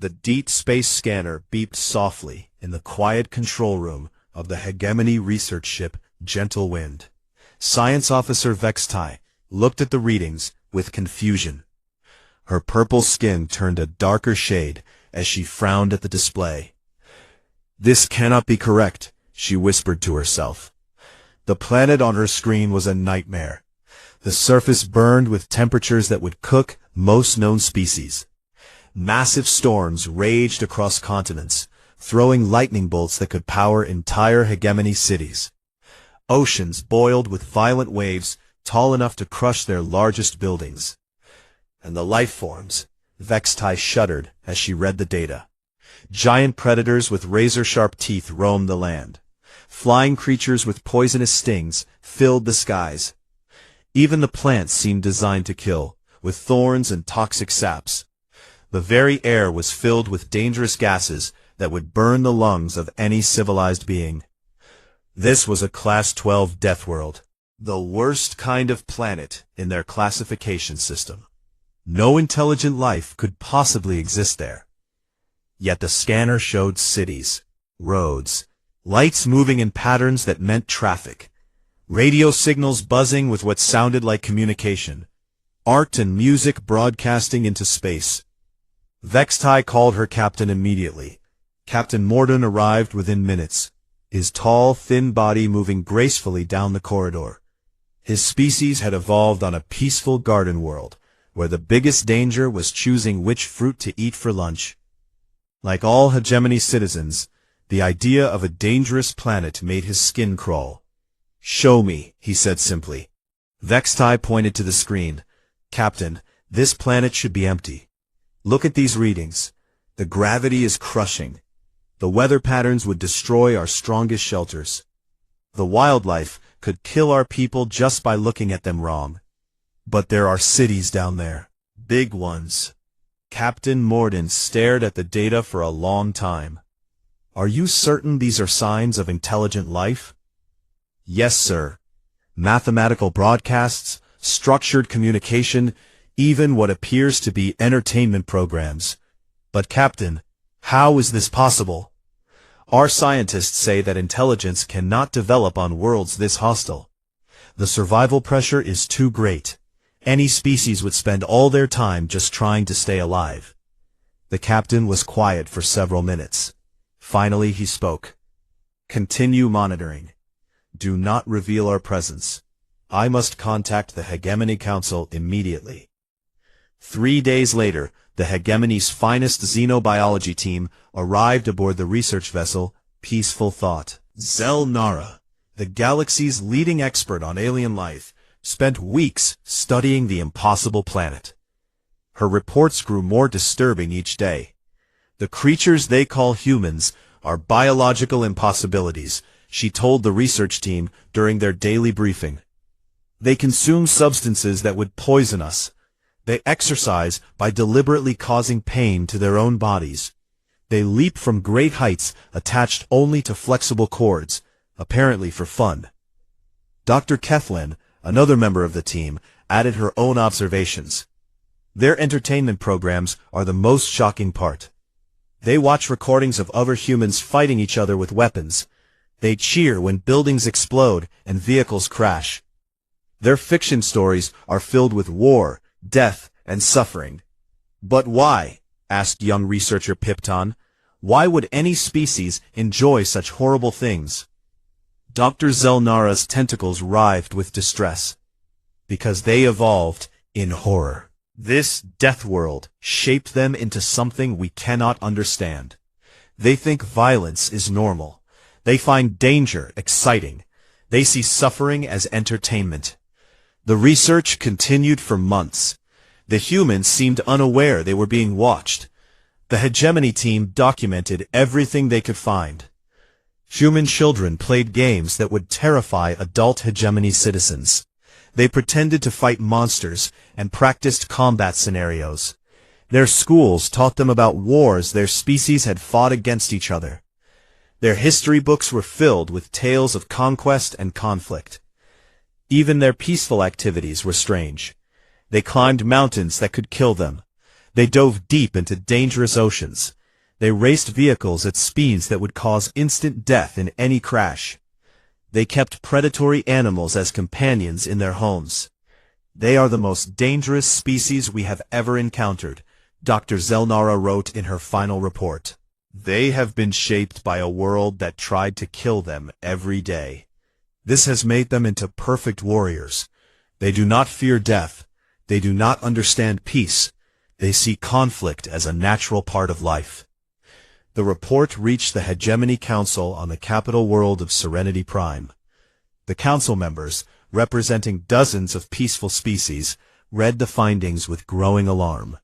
The deep space scanner beeped softly in the quiet control room of the hegemony research ship Gentle Wind. Science Officer Vextai looked at the readings with confusion. Her purple skin turned a darker shade as she frowned at the display. "This cannot be correct," she whispered to herself. The planet on her screen was a nightmare. The surface burned with temperatures that would cook most known species. Massive storms raged across continents, throwing lightning bolts that could power entire hegemony cities. Oceans boiled with violent waves tall enough to crush their largest buildings. And the life forms, Vextai shuddered as she read the data. Giant predators with razor-sharp teeth roamed the land. Flying creatures with poisonous stings filled the skies. Even the plants seemed designed to kill, with thorns and toxic saps. The very air was filled with dangerous gases that would burn the lungs of any civilized being. This was a Class 12 death world, the worst kind of planet in their classification system. No intelligent life could possibly exist there. Yet the scanner showed cities, roads, lights moving in patterns that meant traffic, radio signals buzzing with what sounded like communication, art and music broadcasting into space. Vextai called her captain immediately. Captain Morden arrived within minutes, his tall, thin body moving gracefully down the corridor. His species had evolved on a peaceful garden world, where the biggest danger was choosing which fruit to eat for lunch. Like all hegemony citizens, the idea of a dangerous planet made his skin crawl. "Show me," he said simply. Vextai pointed to the screen. "Captain, this planet should be empty. Look at these readings. The gravity is crushing. The weather patterns would destroy our strongest shelters. The wildlife could kill our people just by looking at them wrong. But there are cities down there. Big ones." Captain Morden stared at the data for a long time. "Are you certain these are signs of intelligent life?" "Yes, sir. Mathematical broadcasts, structured communication, even what appears to be entertainment programs. But Captain, how is this possible? Our scientists say that intelligence cannot develop on worlds this hostile. The survival pressure is too great. Any species would spend all their time just trying to stay alive." The captain was quiet for several minutes. Finally he spoke. "Continue monitoring. Do not reveal our presence. I must contact the Hegemony Council immediately." 3 days later, the Hegemony's finest xenobiology team arrived aboard the research vessel Peaceful Thought. Zelnara, the galaxy's leading expert on alien life, spent weeks studying the impossible planet. Her reports grew more disturbing each day. "The creatures they call humans are biological impossibilities," she told the research team during their daily briefing. "They consume substances that would poison us. They exercise by deliberately causing pain to their own bodies. They leap from great heights attached only to flexible cords, apparently for fun." Dr. Kethlin, another member of the team, added her own observations. "Their entertainment programs are the most shocking part. They watch recordings of other humans fighting each other with weapons. They cheer when buildings explode and vehicles crash. Their fiction stories are filled with war, death, and suffering." "But why?" asked young researcher Pipton. "Why would any species enjoy such horrible things?" Dr. Zelnara's tentacles writhed with distress. "Because they evolved in horror. This death world shaped them into something we cannot understand. They think violence is normal. They find danger exciting. They see suffering as entertainment." The research continued for months. The humans seemed unaware they were being watched. The hegemony team documented everything they could find. Human children played games that would terrify adult hegemony citizens. They pretended to fight monsters and practiced combat scenarios. Their schools taught them about wars their species had fought against each other. Their history books were filled with tales of conquest and conflict. Even their peaceful activities were strange. They climbed mountains that could kill them. They dove deep into dangerous oceans. They raced vehicles at speeds that would cause instant death in any crash. They kept predatory animals as companions in their homes. They are the most dangerous species we have ever encountered, Dr. Zelnara wrote in her final report. They have been shaped by a world that tried to kill them every day. This has made them into perfect warriors. They do not fear death. They do not understand peace. They see conflict as a natural part of life. The report reached the Hegemony Council on the capital world of Serenity Prime. The council members, representing dozens of peaceful species, read the findings with growing alarm.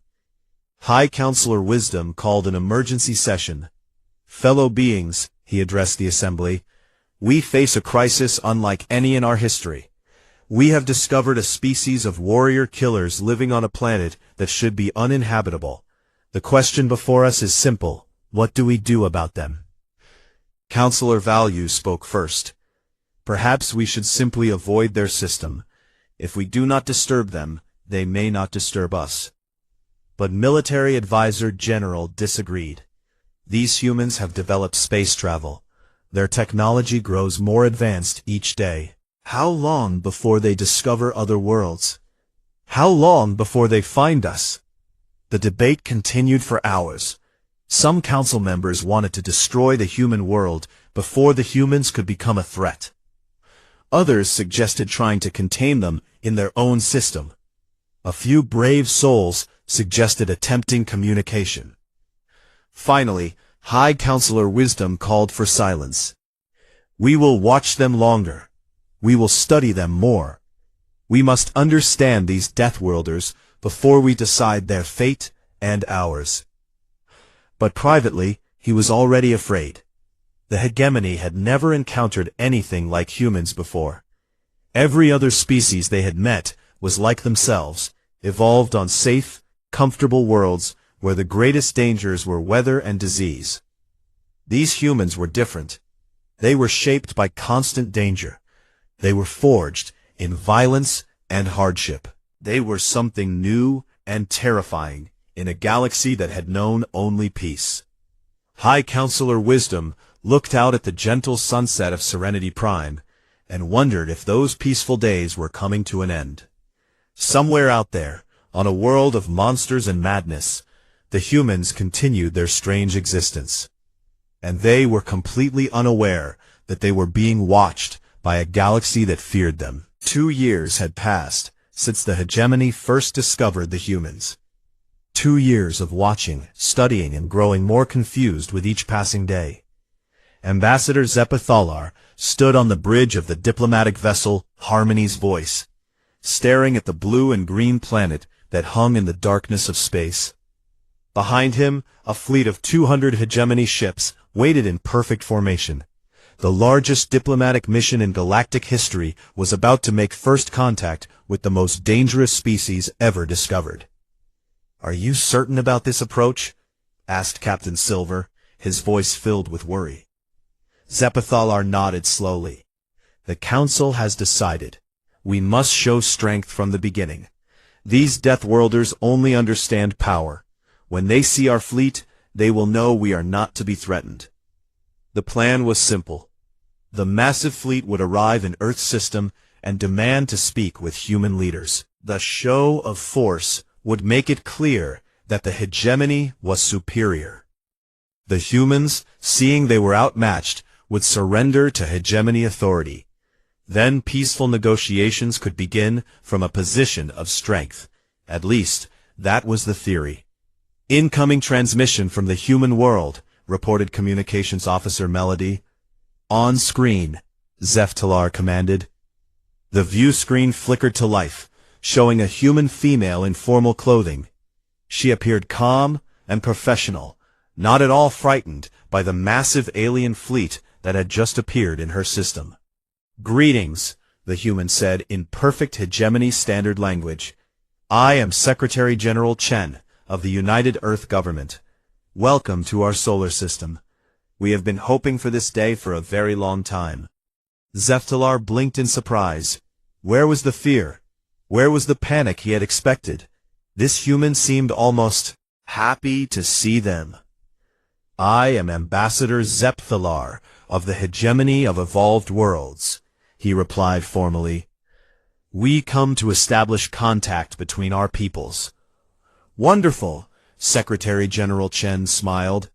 High Counselor Wisdom called an emergency session. Fellow beings, he addressed the assembly, we face a crisis unlike any in our history. We have discovered a species of warrior killers living on a planet that should be uninhabitable. The question before us is simple. What do we do about them? Counselor Value spoke first. Perhaps we should simply avoid their system. If we do not disturb them, they may not disturb us. But Military Advisor General disagreed. These humans have developed space travel. Their technology grows more advanced each day. How long before they discover other worlds? How long before they find us? The debate continued for hours. Some council members wanted to destroy the human world before the humans could become a threat. Others suggested trying to contain them in their own system. A few brave souls suggested attempting communication. Finally, High Counselor Wisdom called for silence. We will watch them longer. We will study them more. We must understand these Deathworlders before we decide their fate and ours. But privately, he was already afraid. The Hegemony had never encountered anything like humans before. Every other species they had met was like themselves, evolved on safe, comfortable worlds where the greatest dangers were weather and disease. These humans were different. They were shaped by constant danger. They were forged in violence and hardship. They were something new and terrifying in a galaxy that had known only peace. High Counselor Wisdom looked out at the gentle sunset of Serenity Prime and wondered if those peaceful days were coming to an end. Somewhere out there, on a world of monsters and madness, the humans continued their strange existence. And they were completely unaware that they were being watched by a galaxy that feared them. 2 years had passed since the Hegemony first discovered the humans. 2 years of watching, studying, and growing more confused with each passing day. Ambassador Zepathalar stood on the bridge of the diplomatic vessel Harmony's Voice, staring at the blue and green planet that hung in the darkness of space. Behind him, a fleet of 200 Hegemony ships waited in perfect formation. The largest diplomatic mission in galactic history was about to make first contact with the most dangerous species ever discovered. "Are you certain about this approach?" asked Captain Silver, his voice filled with worry. Zepathalar nodded slowly. "The Council has decided. We must show strength from the beginning. These Deathworlders only understand power. When they see our fleet, they will know we are not to be threatened." The plan was simple. The massive fleet would arrive in Earth's system and demand to speak with human leaders. The show of force would make it clear that the Hegemony was superior. The humans, seeing they were outmatched, would surrender to Hegemony authority. Then peaceful negotiations could begin from a position of strength. At least, that was the theory. "Incoming transmission from the human world," reported Communications Officer Melody. "On screen," Zepathalar commanded. The view screen flickered to life, showing a human female in formal clothing. She appeared calm and professional, not at all frightened by the massive alien fleet that had just appeared in her system. "Greetings," the human said in perfect Hegemony standard language. "I am Secretary General Chen of the United Earth Government. Welcome to our solar system. We have been hoping for this day for a very long time." Zepathalar blinked in surprise. Where was the fear? Where was the panic he had expected? This human seemed almost Happy to see them. I am Ambassador Zepthalar of the Hegemony of Evolved Worlds, he replied formally. We come to establish contact between our peoples. Wonderful, Secretary General Chen smiled.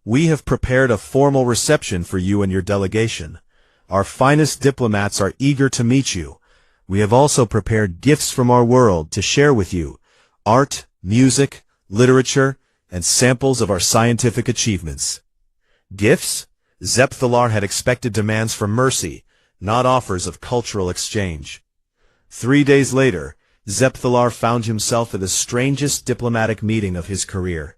We have prepared a formal reception for you and your delegation. Our finest diplomats are eager to meet you. We have also prepared gifts from our world to share with you. Art, music, literature, and samples of our scientific achievements. Gifts? Zepthalar had expected demands for mercy, not offers of cultural exchange. 3 days later, Zepthalar found himself at the strangest diplomatic meeting of his career.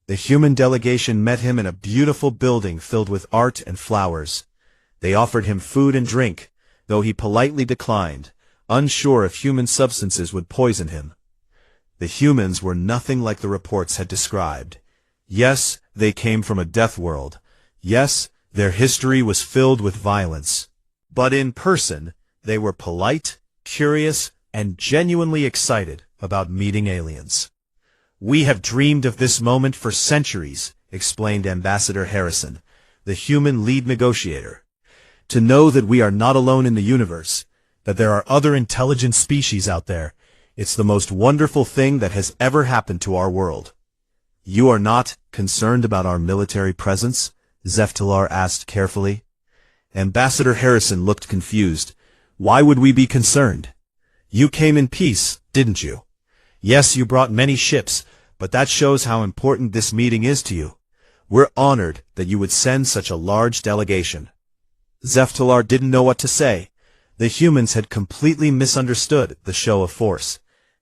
The human delegation met him in a beautiful building filled with art and flowers. They offered him food and drink, though he politely declined, unsure if human substances would poison him. The humans were nothing like the reports had described. Yes, they came from a death world. Yes, their history was filled with violence. But in person, they were polite, curious, and genuinely excited about meeting aliens. We have dreamed of this moment for centuries, explained Ambassador Harrison, the human lead negotiator. To know that we are not alone in the universe, that there are other intelligent species out there, it's the most wonderful thing that has ever happened to our world. You are not concerned about our military presence? Zepthalar asked carefully. Ambassador Harrison looked confused. Why would we be concerned? You came in peace, didn't you? Yes, you brought many ships, but that shows how important this meeting is to you. We're honored that you would send such a large delegation. Zepthalar didn't know what to say. The humans had completely misunderstood the show of force.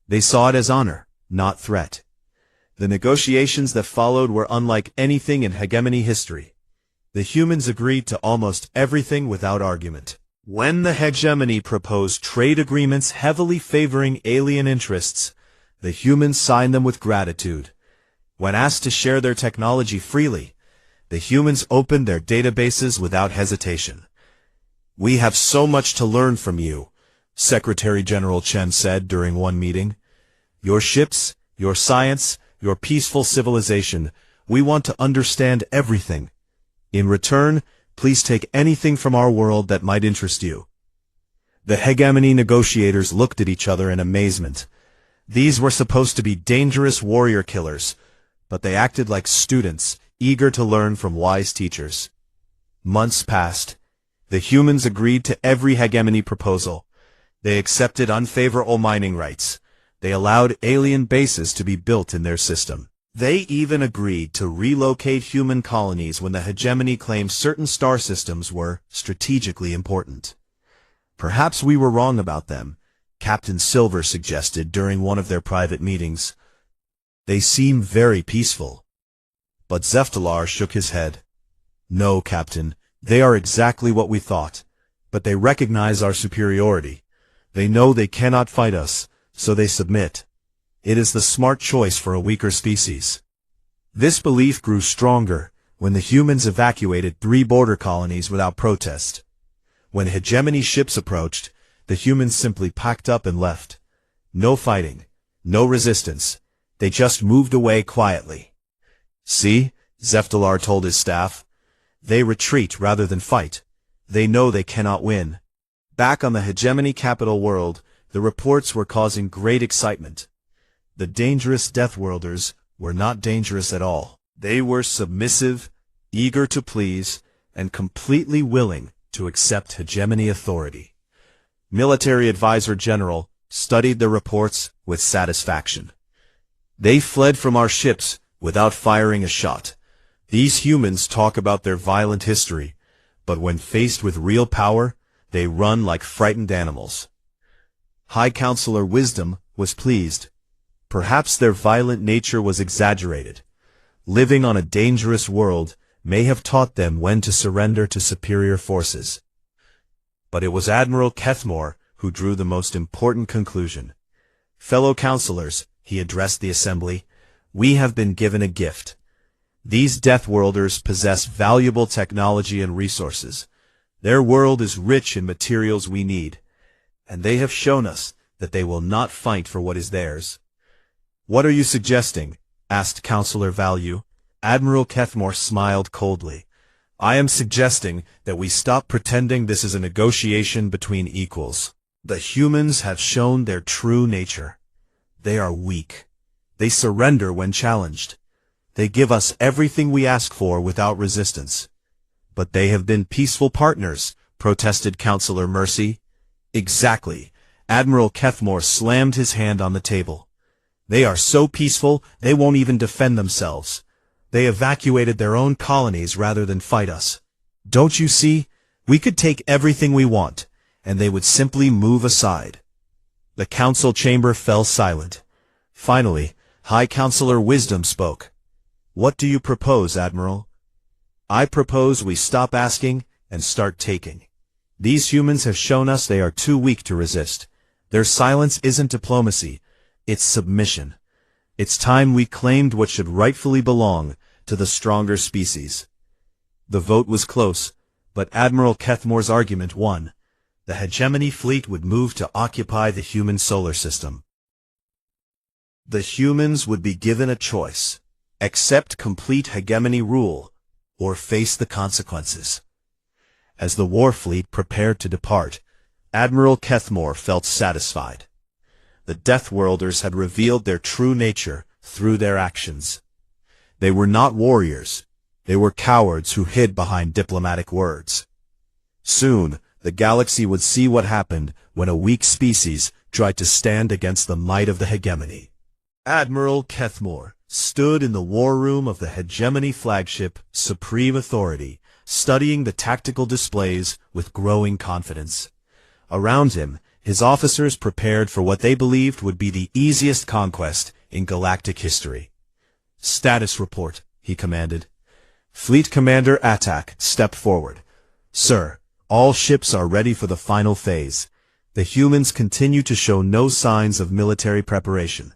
They saw it as honor, not threat. The negotiations that followed were unlike anything in hegemony history. The humans agreed to almost everything without argument. When the hegemony proposed trade agreements heavily favoring alien interests, the humans signed them with gratitude. When asked to share their technology freely, the humans opened their databases without hesitation. We have so much to learn from you, Secretary General Chen said during one meeting. Your ships, your science, your peaceful civilization, we want to understand everything. In return, please take anything from our world that might interest you. The hegemony negotiators looked at each other in amazement. These were supposed to be dangerous warrior killers, but they acted like students, eager to learn from wise teachers. Months passed. The humans agreed to every hegemony proposal. They accepted unfavorable mining rights. They allowed alien bases to be built in their system. They even agreed to relocate human colonies when the hegemony claimed certain star systems were strategically important. Perhaps we were wrong about them, Captain Silver suggested during one of their private meetings. They seem very peaceful. But Zepthalar shook his head. No, Captain, they are exactly what we thought, but they recognize our superiority. They know they cannot fight us, so they submit. It is the smart choice for a weaker species. This belief grew stronger when the humans evacuated 3 border colonies without protest. When hegemony ships approached, the humans simply packed up and left. No fighting, no resistance. They just moved away quietly. See, Zepthalar told his staff. They retreat rather than fight. They know they cannot win. Back on the hegemony capital world, the reports were causing great excitement. The dangerous Deathworlders were not dangerous at all. They were submissive, eager to please, and completely willing to accept hegemony authority. Military Advisor General studied the reports with satisfaction. They fled from our ships without firing a shot. These humans talk about their violent history, but when faced with real power, they run like frightened animals. High Counselor Wisdom was pleased. Perhaps their violent nature was exaggerated. Living on a dangerous world may have taught them when to surrender to superior forces. But it was Admiral Kethmore who drew the most important conclusion. Fellow counselors, he addressed the assembly, we have been given a gift. These Deathworlders possess valuable technology and resources. Their world is rich in materials we need, and they have shown us that they will not fight for what is theirs. What are you suggesting? asked Counselor Value. Admiral Kethmore smiled coldly. I am suggesting that we stop pretending this is a negotiation between equals. The humans have shown their true nature. They are weak. They surrender when challenged. They give us everything we ask for without resistance. But they have been peaceful partners, protested Counselor Mercy. Exactly. Admiral Kethmore slammed his hand on the table. They are so peaceful, they won't even defend themselves. They evacuated their own colonies rather than fight us. Don't you see? We could take everything we want, and they would simply move aside. The council chamber fell silent. Finally, High Counselor Wisdom spoke. What do you propose, Admiral? I propose we stop asking and start taking. These humans have shown us they are too weak to resist. Their silence isn't diplomacy, it's submission. It's time we claimed what should rightfully belong to the stronger species. The vote was close, but Admiral Kethmore's argument won. The hegemony fleet would move to occupy the human solar system. The humans would be given a choice: accept complete hegemony rule, or face the consequences. As the war fleet prepared to depart, Admiral Kethmore felt satisfied. The Deathworlders had revealed their true nature through their actions. They were not warriors. They were cowards who hid behind diplomatic words. Soon, the galaxy would see what happened when a weak species tried to stand against the might of the hegemony. Admiral Kethmore stood in the war room of the hegemony flagship, Supreme Authority, studying the tactical displays with growing confidence. Around him, his officers prepared for what they believed would be the easiest conquest in galactic history. Status report, he commanded. Fleet Commander Atak stepped forward. Sir, all ships are ready for the final phase. The humans continue to show no signs of military preparation.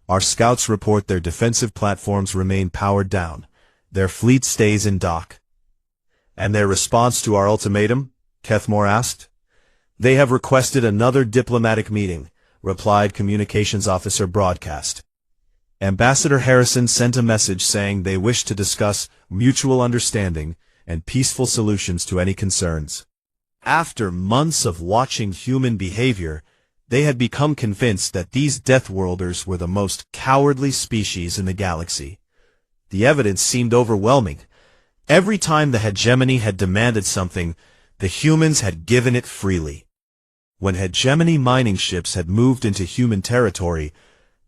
Our scouts report their defensive platforms remain powered down. Their fleet stays in dock. And their response to our ultimatum? Kethmore asked. They have requested another diplomatic meeting, replied Communications Officer Broadcast. Ambassador Harrison sent a message saying they wish to discuss mutual understanding and peaceful solutions to any concerns. After months of watching human behavior, they had become convinced that these Deathworlders were the most cowardly species in the galaxy. The evidence seemed overwhelming. Every time the hegemony had demanded something, the humans had given it freely. When hegemony mining ships had moved into human territory,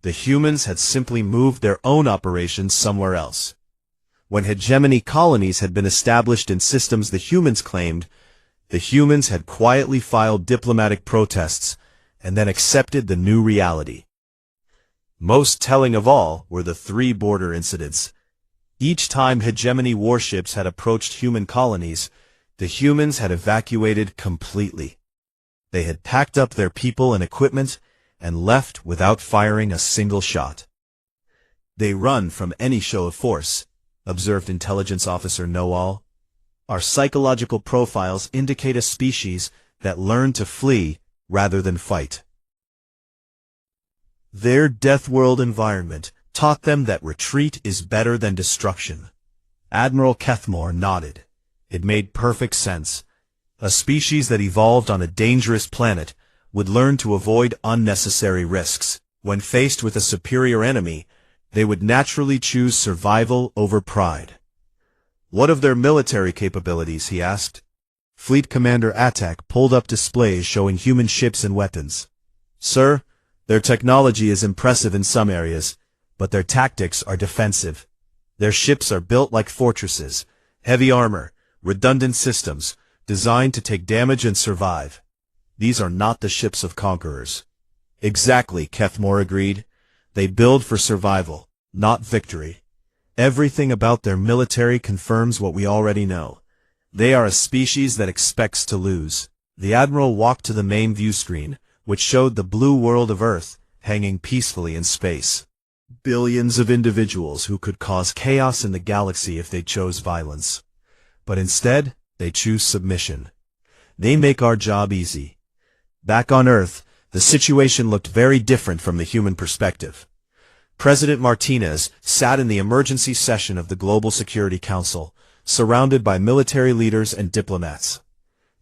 the humans had simply moved their own operations somewhere else. When hegemony colonies had been established in systems the humans claimed, the humans had quietly filed diplomatic protests and then accepted the new reality. Most telling of all were the 3 border incidents. Each time hegemony warships had approached human colonies, the humans had evacuated completely. They had packed up their people and equipment and left without firing a single shot. They run from any show of force, observed Intelligence Officer Noal. Our psychological profiles indicate a species that learn to flee rather than fight. Their Deathworld environment taught them that retreat is better than destruction. Admiral Kethmore nodded. It made perfect sense. A species that evolved on a dangerous planet would learn to avoid unnecessary risks. When faced with a superior enemy, they would naturally choose survival over pride. What of their military capabilities, he asked. Fleet Commander Atak pulled up displays showing human ships and weapons. Sir, their technology is impressive in some areas, but their tactics are defensive. Their ships are built like fortresses, heavy armor, redundant systems, designed to take damage and survive. These are not the ships of conquerors. Exactly, Kethmore agreed. They build for survival, not victory. Everything about their military confirms what we already know. They are a species that expects to lose. The Admiral walked to the main view screen, which showed the blue world of Earth hanging peacefully in space. Billions of individuals who could cause chaos in the galaxy if they chose violence. But instead, they choose submission. They make our job easy. Back on Earth, the situation looked very different from the human perspective. President Martinez sat in the emergency session of the Global Security Council, surrounded by military leaders and diplomats.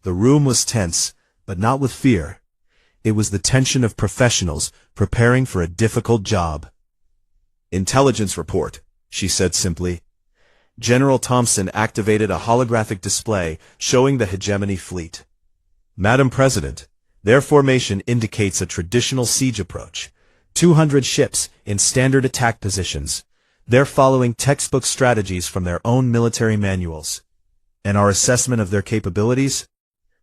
The room was tense, but not with fear. It was the tension of professionals preparing for a difficult job. "Intelligence report," she said simply. General Thompson activated a holographic display showing the hegemony fleet. "Madam President, their formation indicates a traditional siege approach. 200 ships in standard attack positions. They're following textbook strategies from their own military manuals. And our assessment of their capabilities?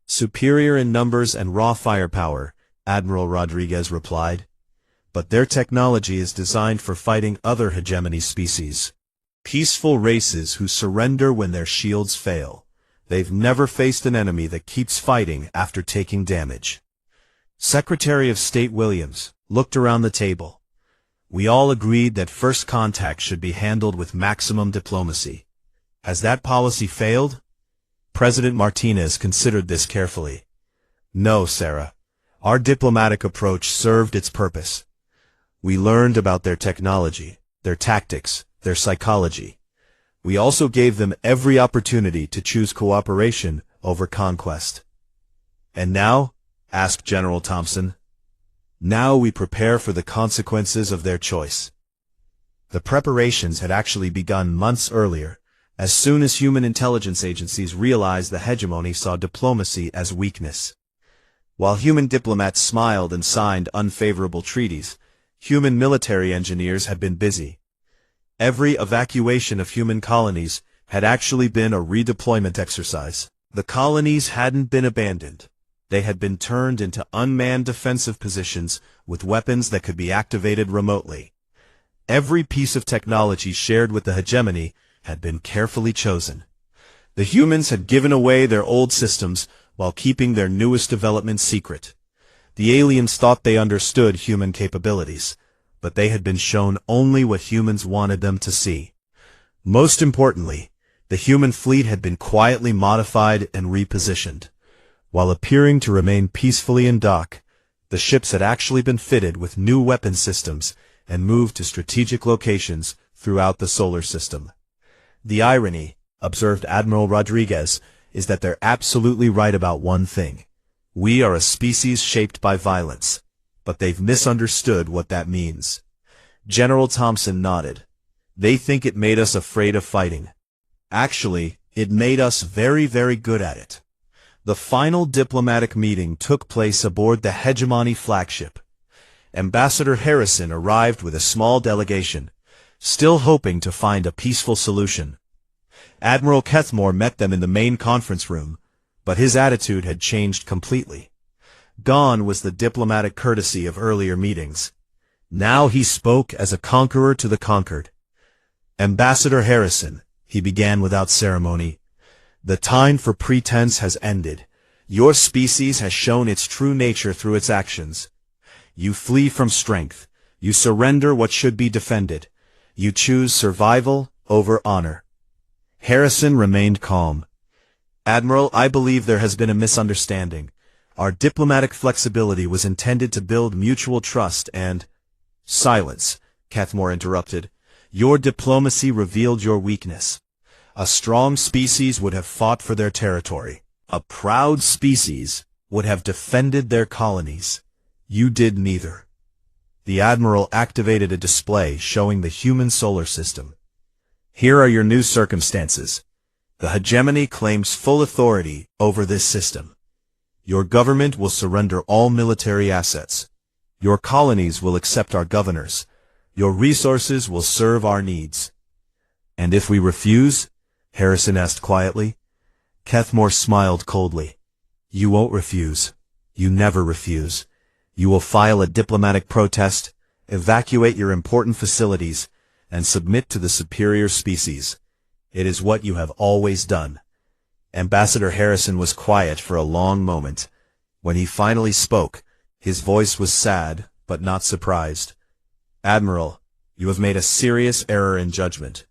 Superior in numbers and raw firepower," Admiral Rodriguez replied. "But their technology is designed for fighting other hegemony species. Peaceful races who surrender when their shields fail. They've never faced an enemy that keeps fighting after taking damage." Secretary of State Williams looked around the table. "We all agreed that first contact should be handled with maximum diplomacy. Has that policy failed?" President Martinez considered this carefully. "No, Sarah. Our diplomatic approach served its purpose. We learned about their technology, their tactics, their psychology. We also gave them every opportunity to choose cooperation over conquest." "And now?" asked General Thompson. "Now we prepare for the consequences of their choice." The preparations had actually begun months earlier, as soon as human intelligence agencies realized the hegemony saw diplomacy as weakness. While human diplomats smiled and signed unfavorable treaties, human military engineers had been busy. Every evacuation of human colonies had actually been a redeployment exercise. The colonies hadn't been abandoned. They had been turned into unmanned defensive positions with weapons that could be activated remotely. Every piece of technology shared with the hegemony had been carefully chosen. The humans had given away their old systems while keeping their newest developments secret. The aliens thought they understood human capabilities, but they had been shown only what humans wanted them to see. Most importantly, the human fleet had been quietly modified and repositioned. While appearing to remain peacefully in dock, the ships had actually been fitted with new weapon systems and moved to strategic locations throughout the solar system. "The irony," observed Admiral Rodriguez, "is that they're absolutely right about one thing. We are a species shaped by violence, but they've misunderstood what that means." General Thompson nodded. "They think it made us afraid of fighting. Actually, it made us very, very good at it." The final diplomatic meeting took place aboard the Hegemony flagship. Ambassador Harrison arrived with a small delegation, still hoping to find a peaceful solution. Admiral Kethmore met them in the main conference room, but his attitude had changed completely. Gone was the diplomatic courtesy of earlier meetings. Now he spoke as a conqueror to the conquered. "Ambassador Harrison," he began without ceremony, "the time for pretense has ended. Your species has shown its true nature through its actions. You flee from strength. You surrender what should be defended. You choose survival over honor." Harrison remained calm. "Admiral, I believe there has been a misunderstanding. Our diplomatic flexibility was intended to build mutual trust and—" "Silence," Kethmore interrupted. "Your diplomacy revealed your weakness. A strong species would have fought for their territory. A proud species would have defended their colonies. You did neither." The Admiral activated a display showing the human solar system. "Here are your new circumstances. The hegemony claims full authority over this system. Your government will surrender all military assets. Your colonies will accept our governors. Your resources will serve our needs." "And if we refuse?" Harrison asked quietly. Kethmore smiled coldly. "You won't refuse. You never refuse. You will file a diplomatic protest, evacuate your important facilities, and submit to the superior species. It is what you have always done." Ambassador Harrison was quiet for a long moment. When he finally spoke, his voice was sad, but not surprised. "Admiral, you have made a serious error in judgment.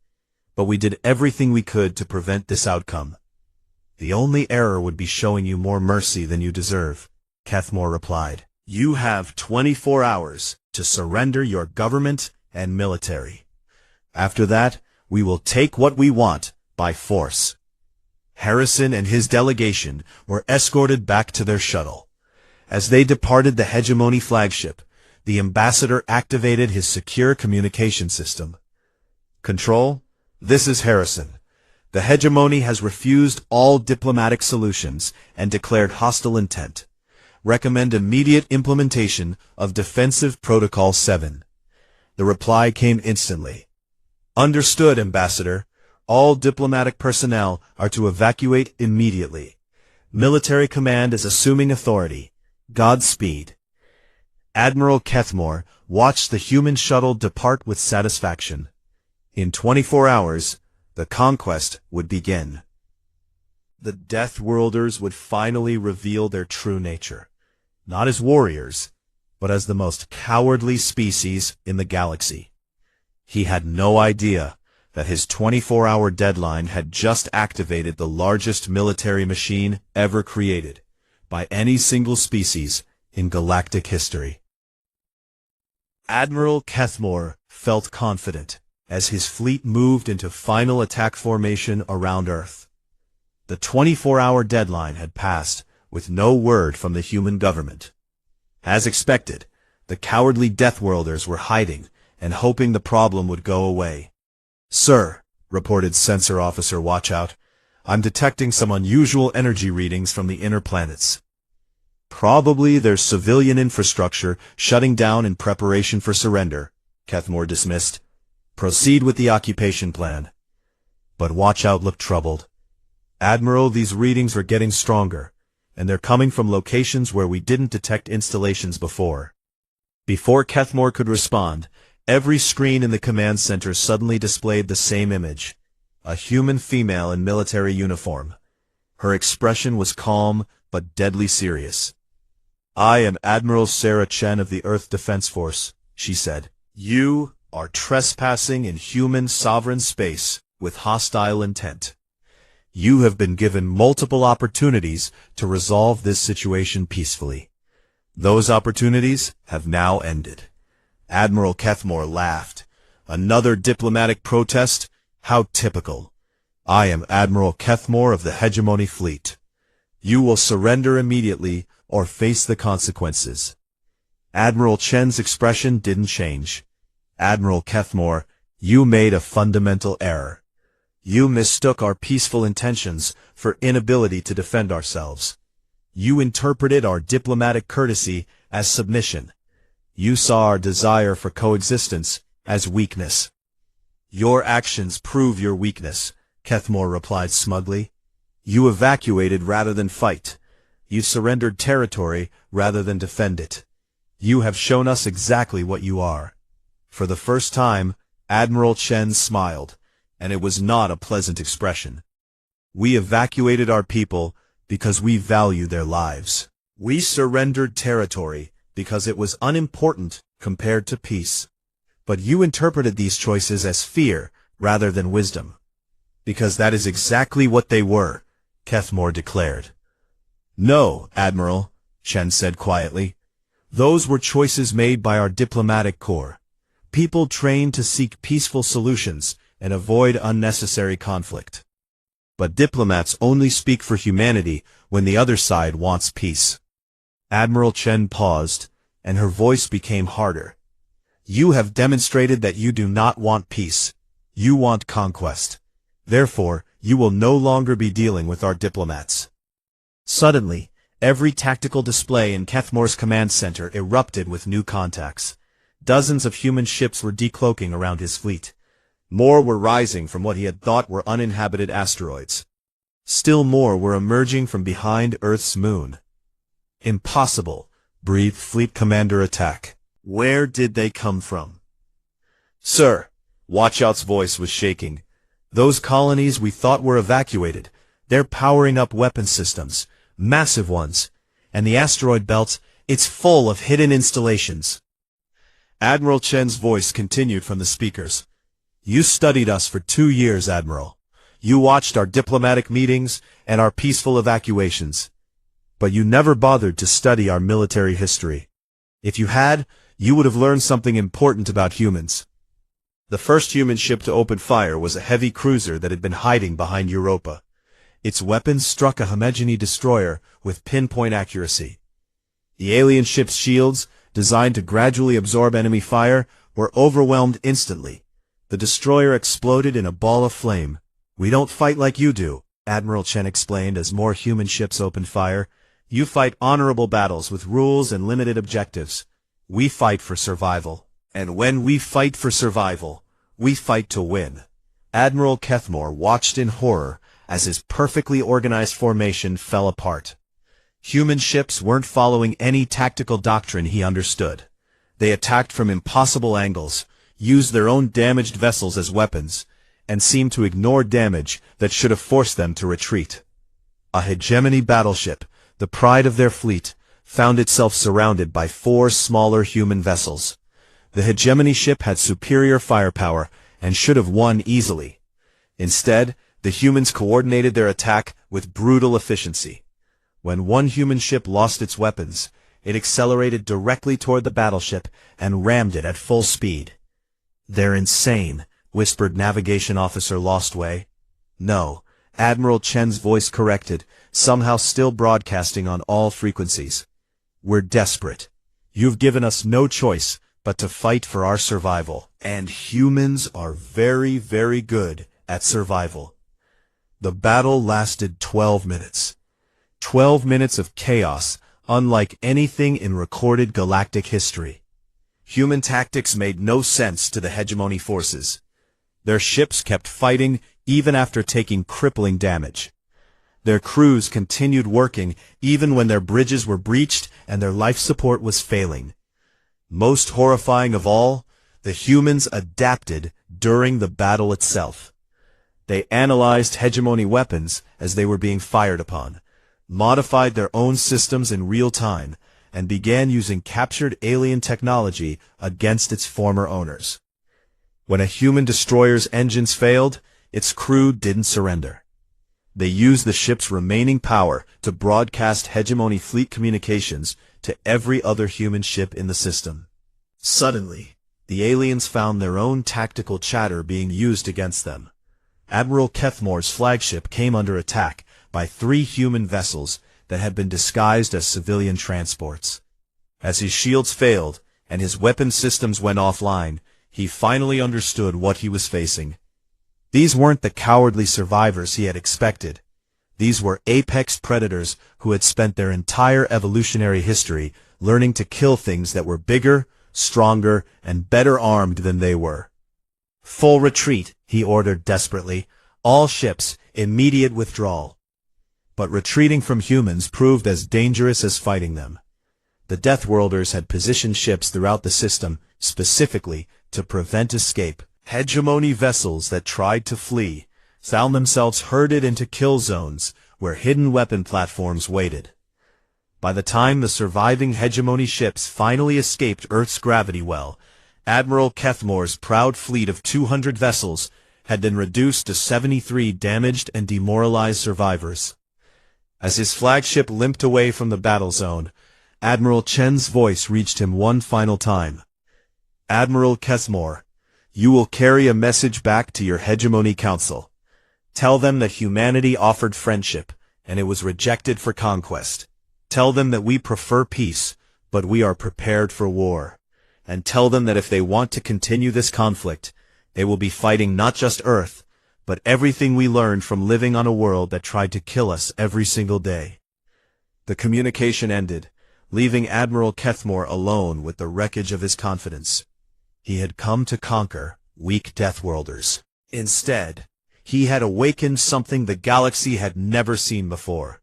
But we did everything we could to prevent this outcome. The only error would be showing you more mercy than you deserve," Kethmore replied. "You have 24 hours to surrender your government and military. After that, we will take what we want by force. Harrison and his delegation were escorted back to their shuttle. As they departed the Hegemony flagship, the ambassador activated his secure communication system. Control, this is Harrison. The Hegemony has refused all diplomatic solutions and declared hostile intent. Recommend immediate implementation of Defensive Protocol 7. The reply came instantly. Understood, Ambassador. All diplomatic personnel are to evacuate immediately. Military command is assuming authority. Godspeed. Admiral Kethmore watched the human shuttle depart with satisfaction. In 24 hours, the conquest would begin. The Deathworlders would finally reveal their true nature, not as warriors, but as the most cowardly species in the galaxy. He had no idea that his 24-hour deadline had just activated the largest military machine ever created by any single species in galactic history. Admiral Kethmore felt confident as his fleet moved into final attack formation around Earth. The 24-hour deadline had passed with no word from the human government. As expected, the cowardly Deathworlders were hiding and hoping the problem would go away. Sir, reported Sensor Officer Watchout, I'm detecting some unusual energy readings from the inner planets. Probably there's civilian infrastructure shutting down in preparation for surrender, Kethmore dismissed. Proceed with the occupation plan. But Watchout looked troubled. Admiral, these readings are getting stronger, and they're coming from locations where we didn't detect installations before. Before Kethmore could respond, every screen in the command center suddenly displayed the same image, a human female in military uniform. Her expression was calm but deadly serious. I am Admiral Sarah Chen of the Earth Defense Force, she said. You are trespassing in human sovereign space with hostile intent. You have been given multiple opportunities to resolve this situation peacefully. Those opportunities have now ended. Admiral Kethmore laughed. Another diplomatic protest? How typical. I am Admiral Kethmore of the Hegemony Fleet. You will surrender immediately or face the consequences. Admiral Chen's expression didn't change. Admiral Kethmore, you made a fundamental error. You mistook our peaceful intentions for inability to defend ourselves. You interpreted our diplomatic courtesy as submission. You saw our desire for coexistence as weakness. Your actions prove your weakness, Kethmore replied smugly. You evacuated rather than fight. You surrendered territory rather than defend it. You have shown us exactly what you are. For the first time, Admiral Chen smiled, and it was not a pleasant expression. We evacuated our people because we value their lives. We surrendered territory because it was unimportant compared to peace. But you interpreted these choices as fear rather than wisdom. Because that is exactly what they were, Kethmore declared. No, Admiral, Chen said quietly. Those were choices made by our diplomatic corps. People trained to seek peaceful solutions and avoid unnecessary conflict. But diplomats only speak for humanity when the other side wants peace. Admiral Chen paused, and her voice became harder. You have demonstrated that you do not want peace. You want conquest. Therefore, you will no longer be dealing with our diplomats. Suddenly, every tactical display in Kethmore's command center erupted with new contacts. Dozens of human ships were decloaking around his fleet. More were rising from what he had thought were uninhabited asteroids. Still more were emerging from behind Earth's moon. Impossible, breathed Fleet Commander Attack. Where did they come from? Sir, Watchout's voice was shaking. Those colonies we thought were evacuated. They're powering up weapon systems, massive ones. And the asteroid belt, it's full of hidden installations. Admiral Chen's voice continued from the speakers. You studied us for 2 years, Admiral. You watched our diplomatic meetings and our peaceful evacuations. But you never bothered to study our military history. If you had, you would have learned something important about humans. The first human ship to open fire was a heavy cruiser that had been hiding behind Europa. Its weapons struck a Homogeny destroyer with pinpoint accuracy. The alien ship's shields, designed to gradually absorb enemy fire, were overwhelmed instantly. The destroyer exploded in a ball of flame. "We don't fight like you do," Admiral Chen explained as more human ships opened fire. "You fight honorable battles with rules and limited objectives. We fight for survival. And when we fight for survival, we fight to win." Admiral Kethmore watched in horror as his perfectly organized formation fell apart. Human ships weren't following any tactical doctrine he understood. They attacked from impossible angles, used their own damaged vessels as weapons, and seemed to ignore damage that should have forced them to retreat. A hegemony battleship, the pride of their fleet, found itself surrounded by 4 smaller human vessels. The hegemony ship had superior firepower and should have won easily. Instead, the humans coordinated their attack with brutal efficiency. When one human ship lost its weapons, it accelerated directly toward the battleship and rammed it at full speed. "They're insane," whispered Navigation Officer Lostway. "No," Admiral Chen's voice corrected, somehow still broadcasting on all frequencies. "We're desperate. You've given us no choice but to fight for our survival. And humans are very, very good at survival." The battle lasted 12 minutes. 12 minutes of chaos, unlike anything in recorded galactic history. Human tactics made no sense to the hegemony forces. Their ships kept fighting even after taking crippling damage. Their crews continued working even when their bridges were breached and their life support was failing. Most horrifying of all, the humans adapted during the battle itself. They analyzed hegemony weapons as they were being fired upon, modified their own systems in real time, and began using captured alien technology against its former owners. When a human destroyer's engines failed, its crew didn't surrender. They used the ship's remaining power to broadcast hegemony fleet communications to every other human ship in the system. Suddenly, the aliens found their own tactical chatter being used against them. Admiral Kethmore's flagship came under attack by 3 human vessels that had been disguised as civilian transports. As his shields failed and his weapon systems went offline, he finally understood what he was facing. These weren't the cowardly survivors he had expected. These were apex predators who had spent their entire evolutionary history learning to kill things that were bigger, stronger, and better armed than they were. "Full retreat," he ordered desperately. "All ships, immediate withdrawal." But retreating from humans proved as dangerous as fighting them. The Deathworlders had positioned ships throughout the system specifically to prevent escape. Hegemony vessels that tried to flee found themselves herded into kill zones where hidden weapon platforms waited. By the time the surviving hegemony ships finally escaped Earth's gravity well, Admiral Kethmore's proud fleet of 200 vessels had been reduced to 73 damaged and demoralized survivors. As his flagship limped away from the battle zone, Admiral Chen's voice reached him one final time. "Admiral Kethmore, you will carry a message back to your Hegemony Council. Tell them that humanity offered friendship, and it was rejected for conquest. Tell them that we prefer peace, but we are prepared for war. And tell them that if they want to continue this conflict, they will be fighting not just Earth, but everything we learned from living on a world that tried to kill us every single day." The communication ended, leaving Admiral Kethmore alone with the wreckage of his confidence. He had come to conquer weak Deathworlders. Instead, he had awakened something the galaxy had never seen before.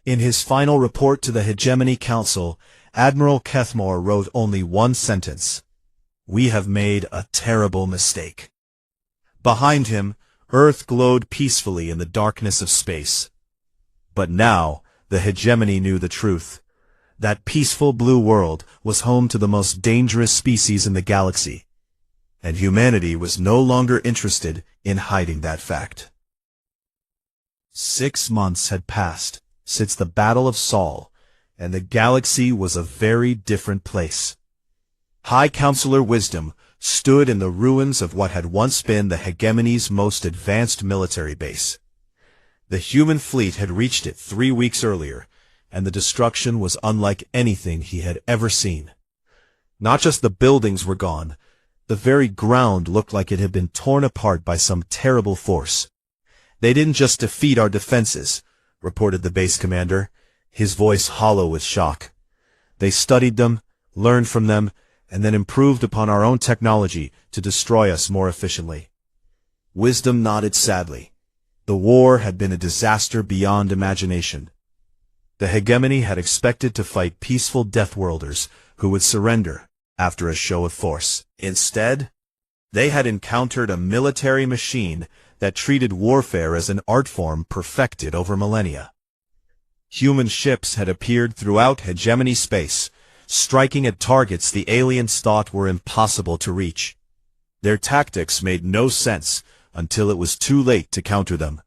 In his final report to the Hegemony Council, Admiral Kethmore wrote only one sentence: "We have made a terrible mistake." Behind him, Earth glowed peacefully in the darkness of space. But now, the Hegemony knew the truth. That peaceful blue world was home to the most dangerous species in the galaxy, and humanity was no longer interested in hiding that fact. 6 months had passed since the Battle of Sol, and the galaxy was a very different place. High Counselor Wisdom, stood in the ruins of what had once been the hegemony's most advanced military base. The human fleet had reached it 3 weeks earlier, and the destruction was unlike anything he had ever seen. Not just the buildings were gone, the very ground looked like it had been torn apart by some terrible force. "They didn't just defeat our defenses," reported the base commander, his voice hollow with shock. "They studied them, learned from them, and then improved upon our own technology to destroy us more efficiently." Wisdom nodded sadly. The war had been a disaster beyond imagination. The hegemony had expected to fight peaceful Deathworlders who would surrender after a show of force. Instead, they had encountered a military machine that treated warfare as an art form perfected over millennia. Human ships had appeared throughout hegemony space, striking at targets the aliens thought were impossible to reach. Their tactics made no sense until it was too late to counter them.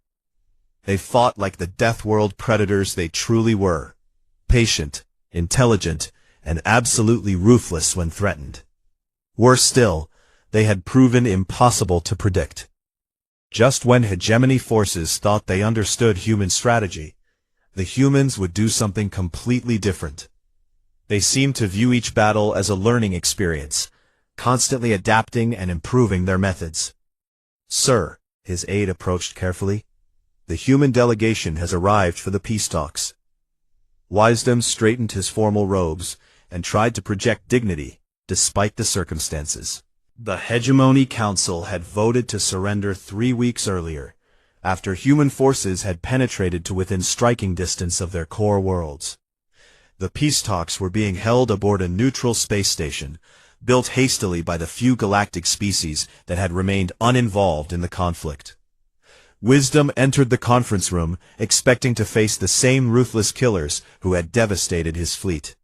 They fought like the Deathworld predators they truly were, patient, intelligent, and absolutely ruthless when threatened. Worse still, they had proven impossible to predict. Just when hegemony forces thought they understood human strategy, the humans would do something completely different. They seemed to view each battle as a learning experience, constantly adapting and improving their methods. "Sir," his aide approached carefully, "the human delegation has arrived for the peace talks." Wisdom straightened his formal robes and tried to project dignity, despite the circumstances. The Hegemony Council had voted to surrender 3 weeks earlier, after human forces had penetrated to within striking distance of their core worlds. The peace talks were being held aboard a neutral space station, built hastily by the few galactic species that had remained uninvolved in the conflict. Wisdom entered the conference room, expecting to face the same ruthless killers who had devastated his fleet.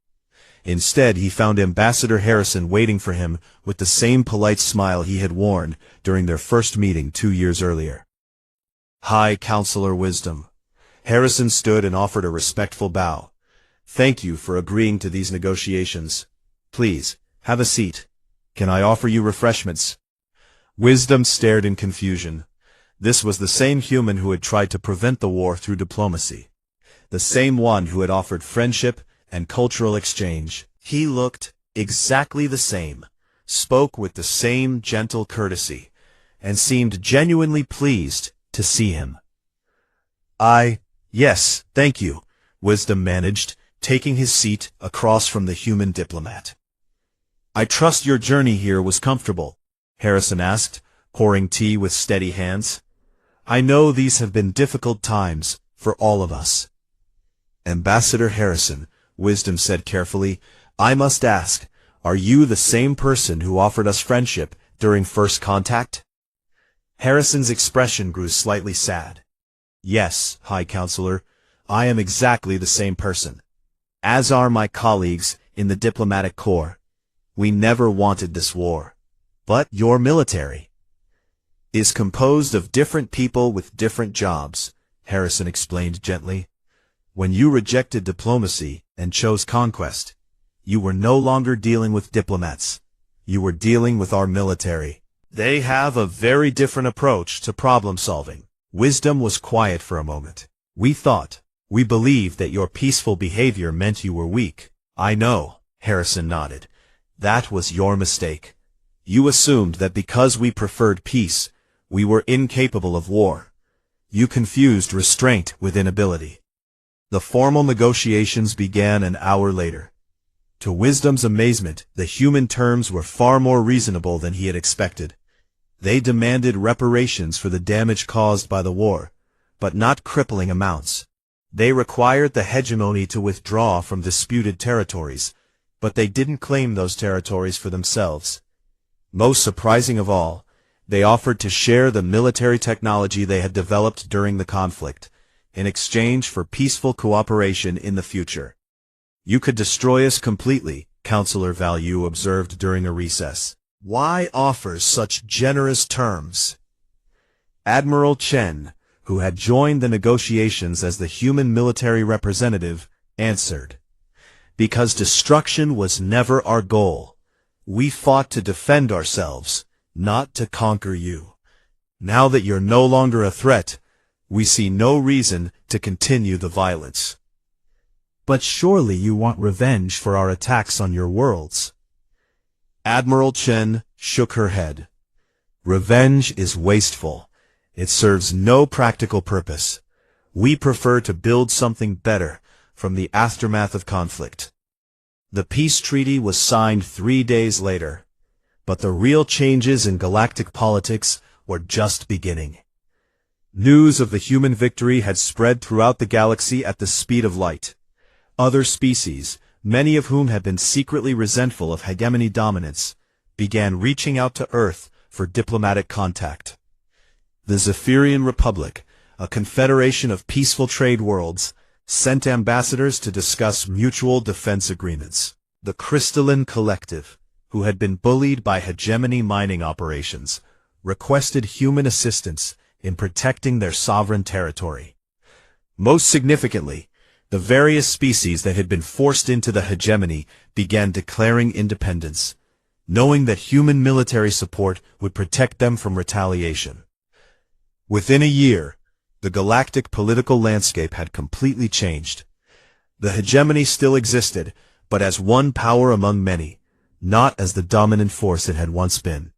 Instead, he found Ambassador Harrison waiting for him with the same polite smile he had worn during their first meeting 2 years earlier. "Hi, Counselor Wisdom." Harrison stood and offered a respectful bow. "Thank you for agreeing to these negotiations. Please, have a seat. Can I offer you refreshments?" Wisdom stared in confusion. This was the same human who had tried to prevent the war through diplomacy. The same one who had offered friendship and cultural exchange. He looked exactly the same, spoke with the same gentle courtesy, and seemed genuinely pleased to see him. Yes, thank you," Wisdom managed, taking his seat across from the human diplomat. "I trust your journey here was comfortable," Harrison asked, pouring tea with steady hands. "I know these have been difficult times for all of us." "Ambassador Harrison," Wisdom said carefully, "I must ask, are you the same person who offered us friendship during first contact?" Harrison's expression grew slightly sad. "Yes, High Counselor, I am exactly the same person. As are my colleagues in the diplomatic corps. We never wanted this war. But your military is composed of different people with different jobs," Harrison explained gently. "When you rejected diplomacy and chose conquest, you were no longer dealing with diplomats. You were dealing with our military. They have a very different approach to problem solving." Wisdom was quiet for a moment. We believed that your peaceful behavior meant you were weak." "I know," Harrison nodded. "That was your mistake. You assumed that because we preferred peace, we were incapable of war. You confused restraint with inability." The formal negotiations began an hour later. To Wisdom's amazement, the human terms were far more reasonable than he had expected. They demanded reparations for the damage caused by the war, but not crippling amounts. They required the hegemony to withdraw from disputed territories, but they didn't claim those territories for themselves. Most surprising of all, they offered to share the military technology they had developed during the conflict, in exchange for peaceful cooperation in the future. "You could destroy us completely," Counselor Value observed during a recess. "Why offer such generous terms?" Admiral Chen, who had joined the negotiations as the human military representative, answered, "Because destruction was never our goal. We fought to defend ourselves, not to conquer you. Now that you're no longer a threat, we see no reason to continue the violence. But surely you want revenge for our attacks on your worlds. Admiral Chen shook her head. Revenge is wasteful. It serves no practical purpose. We prefer to build something better from the aftermath of conflict. The peace treaty was signed 3 days later, but the real changes in galactic politics were just beginning. News of the human victory had spread throughout the galaxy at the speed of light. Other species, many of whom had been secretly resentful of hegemony dominance, began reaching out to Earth for diplomatic contact. The Zephyrian Republic, a confederation of peaceful trade worlds, sent ambassadors to discuss mutual defense agreements. The Crystalline Collective, who had been bullied by hegemony mining operations, requested human assistance in protecting their sovereign territory. Most significantly, the various species that had been forced into the hegemony began declaring independence, knowing that human military support would protect them from retaliation. Within a year, the galactic political landscape had completely changed. The hegemony still existed, but as one power among many, not as the dominant force it had once been.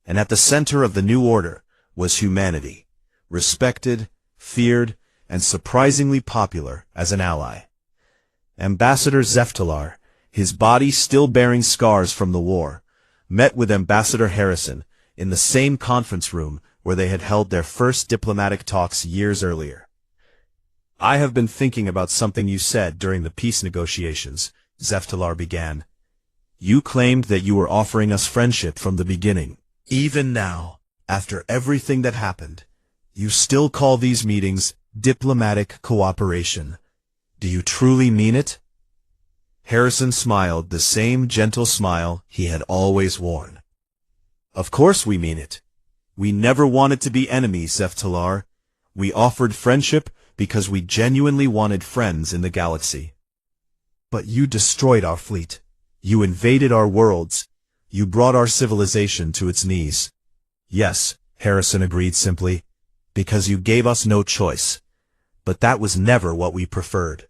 And at the center of the new order was humanity, respected, feared, and surprisingly popular as an ally. Ambassador Zeftalar, his body still bearing scars from the war, met with Ambassador Harrison in the same conference room where they had held their first diplomatic talks years earlier. I have been thinking about something you said during the peace negotiations, Zeftalar began. You claimed that you were offering us friendship from the beginning. Even now, after everything that happened, you still call these meetings diplomatic cooperation. Do you truly mean it? Harrison smiled the same gentle smile he had always worn. Of course we mean it. We never wanted to be enemies, Zeftalar. We offered friendship because we genuinely wanted friends in the galaxy. But you destroyed our fleet. You invaded our worlds. You brought our civilization to its knees. Yes, Harrison agreed simply, because you gave us no choice. But that was never what we preferred.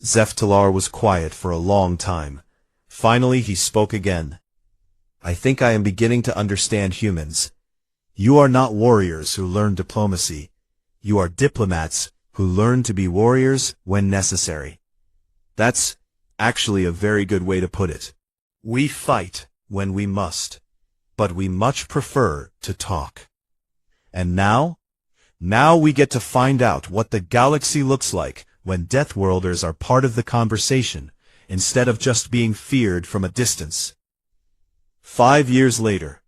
Zeftalar was quiet for a long time. Finally he spoke again. I think I am beginning to understand humans. You are not warriors who learn diplomacy. You are diplomats who learn to be warriors when necessary. That's actually a very good way to put it. We fight when we must, but we much prefer to talk. And now we get to find out what the galaxy looks like when Deathworlders are part of the conversation, instead of just being feared from a distance. 5 years later,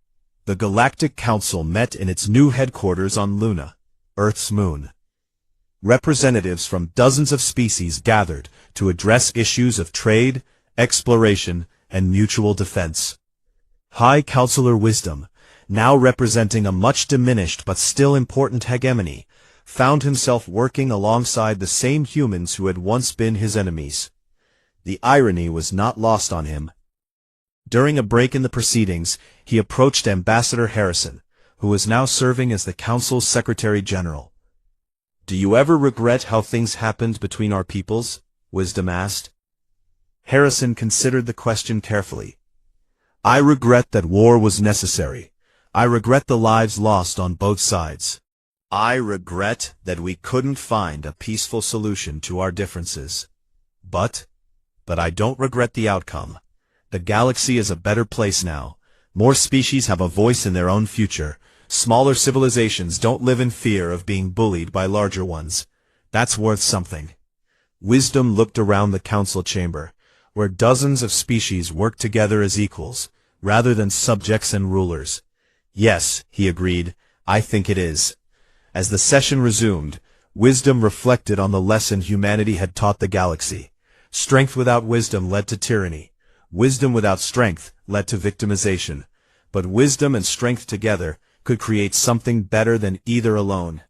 the Galactic Council met in its new headquarters on Luna, Earth's moon. Representatives from dozens of species gathered to address issues of trade, exploration, and mutual defense. High Counselor Wisdom, now representing a much diminished but still important hegemony, found himself working alongside the same humans who had once been his enemies. The irony was not lost on him. During a break in the proceedings, he approached Ambassador Harrison, who was now serving as the Council's Secretary General. Do you ever regret how things happened between our peoples? Wisdom asked. Harrison considered the question carefully. I regret that war was necessary. I regret the lives lost on both sides. I regret that we couldn't find a peaceful solution to our differences. But I don't regret the outcome. The galaxy is a better place now. More species have a voice in their own future. Smaller civilizations don't live in fear of being bullied by larger ones. That's worth something. Wisdom looked around the council chamber, where dozens of species worked together as equals, rather than subjects and rulers. Yes, he agreed, I think it is. As the session resumed, Wisdom reflected on the lesson humanity had taught the galaxy. Strength without wisdom led to tyranny. Wisdom without strength led to victimization. But wisdom and strength together could create something better than either alone.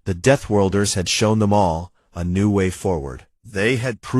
The Deathworlders had shown them all a new way forward. They had proved